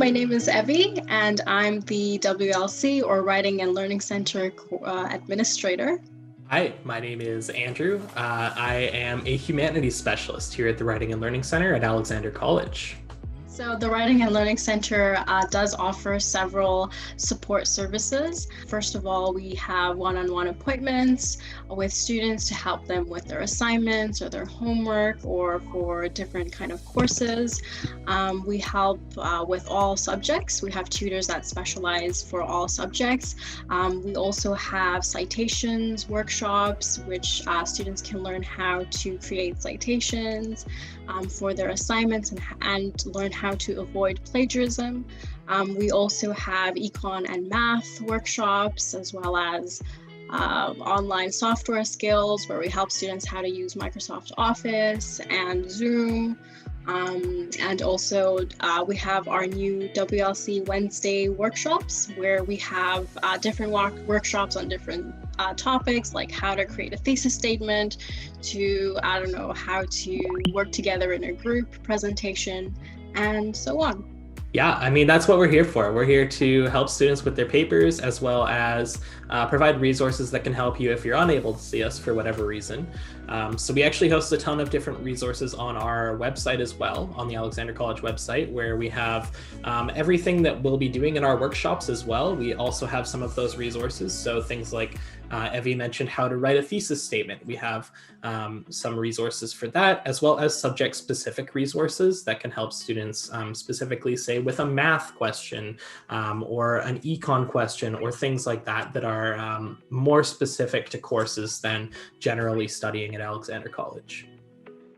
my name is Evie, and I'm the WLC or Writing and Learning Center administrator. Hi, my name is Andrew. I am a humanities specialist here at the Writing and Learning Center at Alexander College. So the Writing and Learning Center does offer several support services. First of all, we have one-on-one appointments with students to help them with their assignments or their homework or for different kind of courses. We help with all subjects. We have tutors that specialize for all subjects. We also have citations, workshops, which students can learn how to create citations for their assignments and learn how to avoid plagiarism. We also have econ and math workshops, as well as online software skills, where we help students how to use Microsoft Office and Zoom. And also we have our new WLC Wednesday workshops, where we have different workshops on different topics, like how to create a thesis statement, to, how to work together in a group presentation, and so on. Yeah, I mean, that's what we're here for. We're here to help students with their papers, as well as provide resources that can help you if you're unable to see us for whatever reason. So we actually host a ton of different resources on our website as well, on the Alexander College website, where we have everything that we'll be doing in our workshops as well. We also have some of those resources. So things like Evie mentioned how to write a thesis statement. We have some resources for that, as well as subject-specific resources that can help students specifically, say, with a math question or an econ question or things like that that are more specific to courses than generally studying at Alexander College.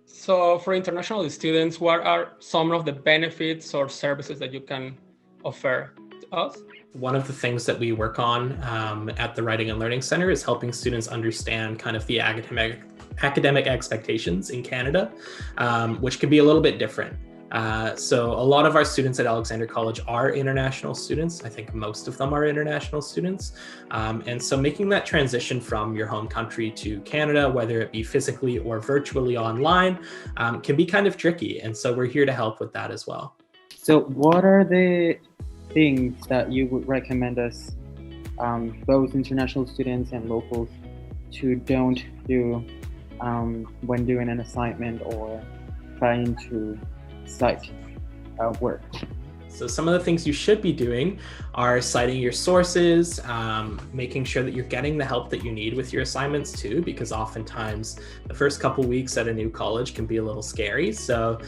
So for international students, what are some of the benefits or services that you can offer to us? One of the things that we work on at the Writing and Learning Center is helping students understand kind of the academic expectations in Canada, which can be a little bit different. So a lot of our students at Alexander College are international students. I think most of them are international students. And so making that transition from your home country to Canada, whether it be physically or virtually online, can be kind of tricky. And so we're here to help with that as well. So what are the things that you would recommend us, both international students and locals, to don't do when doing an assignment or trying to cite work? So some of the things you should be doing are citing your sources, making sure that you're getting the help that you need with your assignments too, because oftentimes the first couple weeks at a new college can be a little scary. So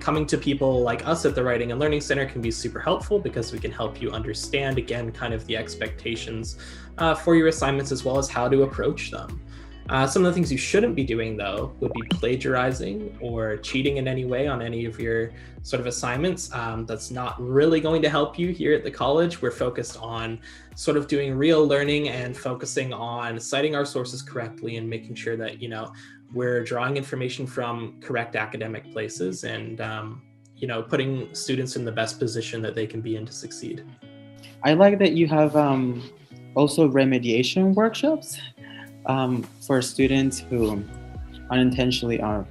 coming to people like us at the Writing and Learning Center can be super helpful, because we can help you understand, again, kind of the expectations for your assignments, as well as how to approach them. Some of the things you shouldn't be doing, though, would be plagiarizing or cheating in any way on any of your sort of assignments. That's not really going to help you here at the college. We're focused on sort of doing real learning and focusing on citing our sources correctly and making sure that, we're drawing information from correct academic places and, putting students in the best position that they can be in to succeed. I like that you have also remediation workshops for students who unintentionally or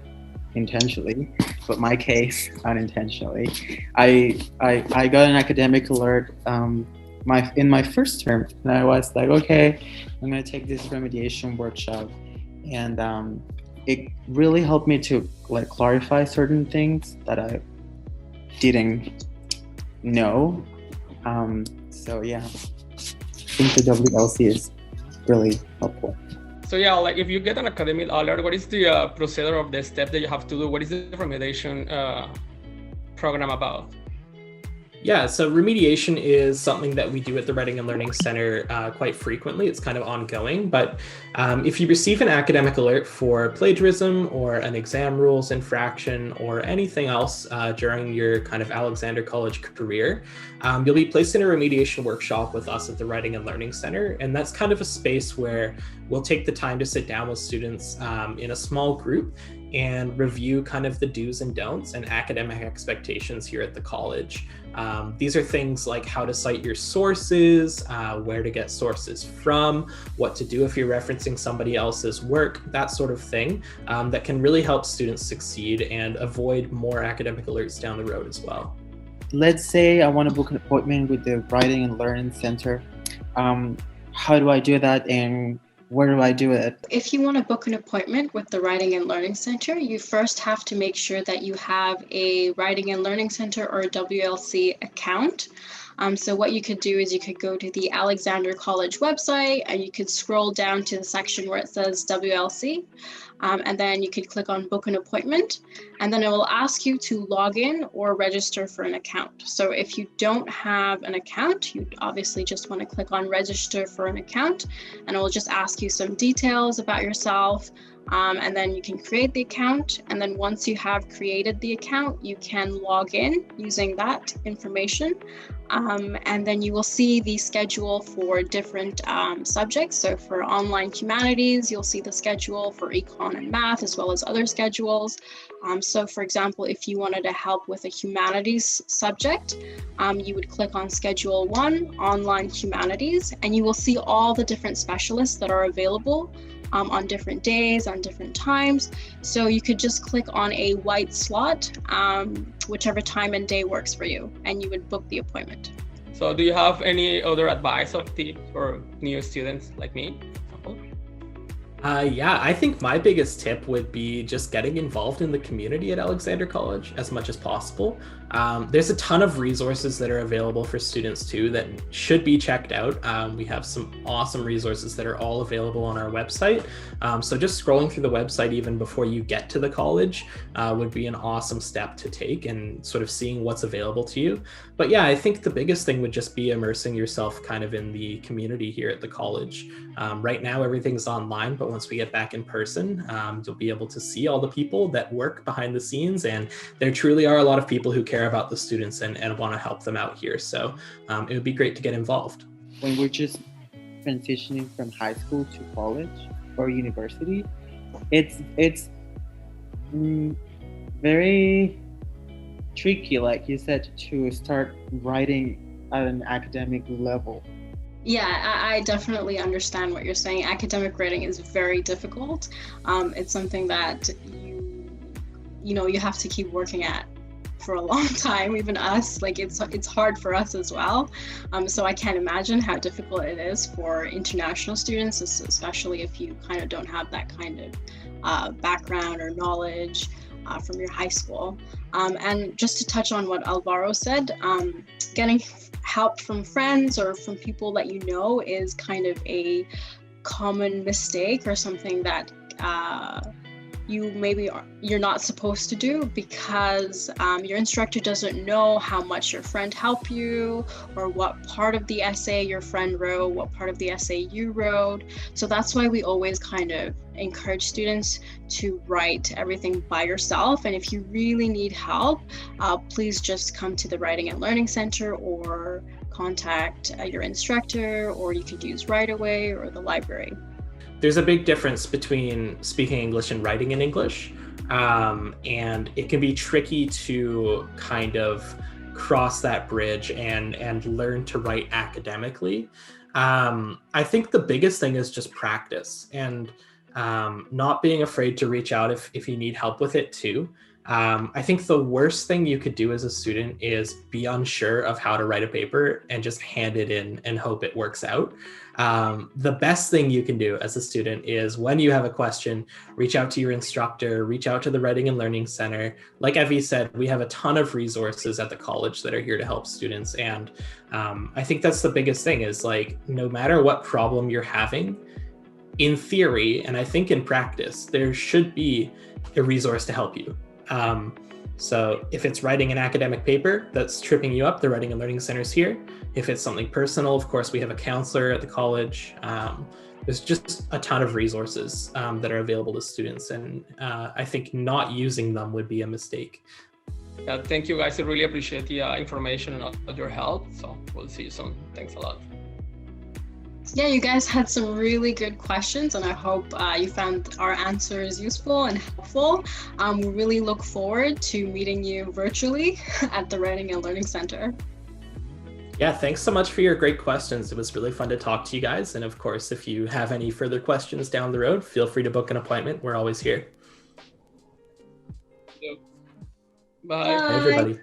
intentionally, but my case unintentionally, I got an academic alert in my first term, and I was like, okay, I'm going to take this remediation workshop, and it really helped me to clarify certain things that I didn't know. So yeah, I think the WLC is really helpful. So yeah, if you get an academic alert, what is the procedure of the step that you have to do? What is the remediation program about? Yeah, so remediation is something that we do at the Writing and Learning Center quite frequently. It's kind of ongoing, but if you receive an academic alert for plagiarism or an exam rules infraction or anything else during your kind of Alexander College career, you'll be placed in a remediation workshop with us at the Writing and Learning Center. And that's kind of a space where we'll take the time to sit down with students in a small group and review kind of the do's and don'ts and academic expectations here at the college. These are things like how to cite your sources, where to get sources from, what to do if you're referencing somebody else's work, that sort of thing, that can really help students succeed and avoid more academic alerts down the road as well. let's say I want to book an appointment with the Writing and Learning Center. How do I do that, and where do I do it? If you want to book an appointment with the Writing and Learning Center, you first have to make sure that you have a Writing and Learning Center or a WLC account. So what you could do is you could go to the Alexander College website and you could scroll down to the section where it says WLC. And then you could click on book an appointment, and then it will ask you to log in or register for an account. So if you don't have an account, you obviously just want to click on register for an account, and it will just ask you some details about yourself. And then you can create the account. And then once you have created the account, you can log in using that information. And then you will see the schedule for different subjects. So for online humanities, you'll see the schedule for econ and math, as well as other schedules. So for example, if you wanted to help with a humanities subject, you would click on Schedule 1, Online Humanities, and you will see all the different specialists that are available on different days, on different times. So you could just click on a white slot, whichever time and day works for you, and you would book the appointment. So do you have any other advice or tips for new students like me, for example? Yeah, I think my biggest tip would be just getting involved in the community at Alexander College as much as possible. There's a ton of resources that are available for students too that should be checked out. We have some awesome resources that are all available on our website. So just scrolling through the website even before you get to the college would be an awesome step to take, and sort of seeing what's available to you. But yeah, I think the biggest thing would just be immersing yourself kind of in the community here at the college. Right now, everything's online, but once we get back in person, you'll be able to see all the people that work behind the scenes, and there truly are a lot of people who care about the students and want to help them out here. So it would be great to get involved. When we're just transitioning from high school to college or university, it's very tricky, like you said, to start writing at an academic level. Yeah, I definitely understand what you're saying. Academic writing is very difficult. It's something that you have to keep working at for a long time. Even us, like it's hard for us as well. So I can't imagine how difficult it is for international students, especially if you kind of don't have that kind of background or knowledge from your high school. And just to touch on what Alvaro said, getting help from friends or from people that you know is kind of a common mistake, or something that you're not supposed to do, because your instructor doesn't know how much your friend helped you, or what part of the essay your friend wrote, what part of the essay you wrote. So that's why we always kind of encourage students to write everything by yourself. And if you really need help, please just come to the Writing and Learning Center, or contact your instructor, or you could use Right Away or the library. There's a big difference between speaking English and writing in English, and it can be tricky to kind of cross that bridge and learn to write academically. I think the biggest thing is just practice, and not being afraid to reach out if you need help with it too. I think the worst thing you could do as a student is be unsure of how to write a paper and just hand it in and hope it works out. The best thing you can do as a student is, when you have a question, reach out to your instructor, reach out to the Writing and Learning Center. Like Evie said, we have a ton of resources at the college that are here to help students. And I think that's the biggest thing, is like, no matter what problem you're having, in theory, and I think in practice, there should be a resource to help you. So if it's writing an academic paper that's tripping you up, the Writing and Learning Center's here. If it's something personal, of course, we have a counselor at the college. There's just a ton of resources that are available to students, and I think not using them would be a mistake. Yeah, thank you guys. I really appreciate the information and your help. So we'll see you soon. Thanks a lot. Yeah, you guys had some really good questions, and I hope you found our answers useful and helpful. We really look forward to meeting you virtually at the Writing and Learning Center. Yeah, thanks so much for your great questions. It was really fun to talk to you guys. And of course, if you have any further questions down the road, feel free to book an appointment. We're always here. Bye. Bye, everybody.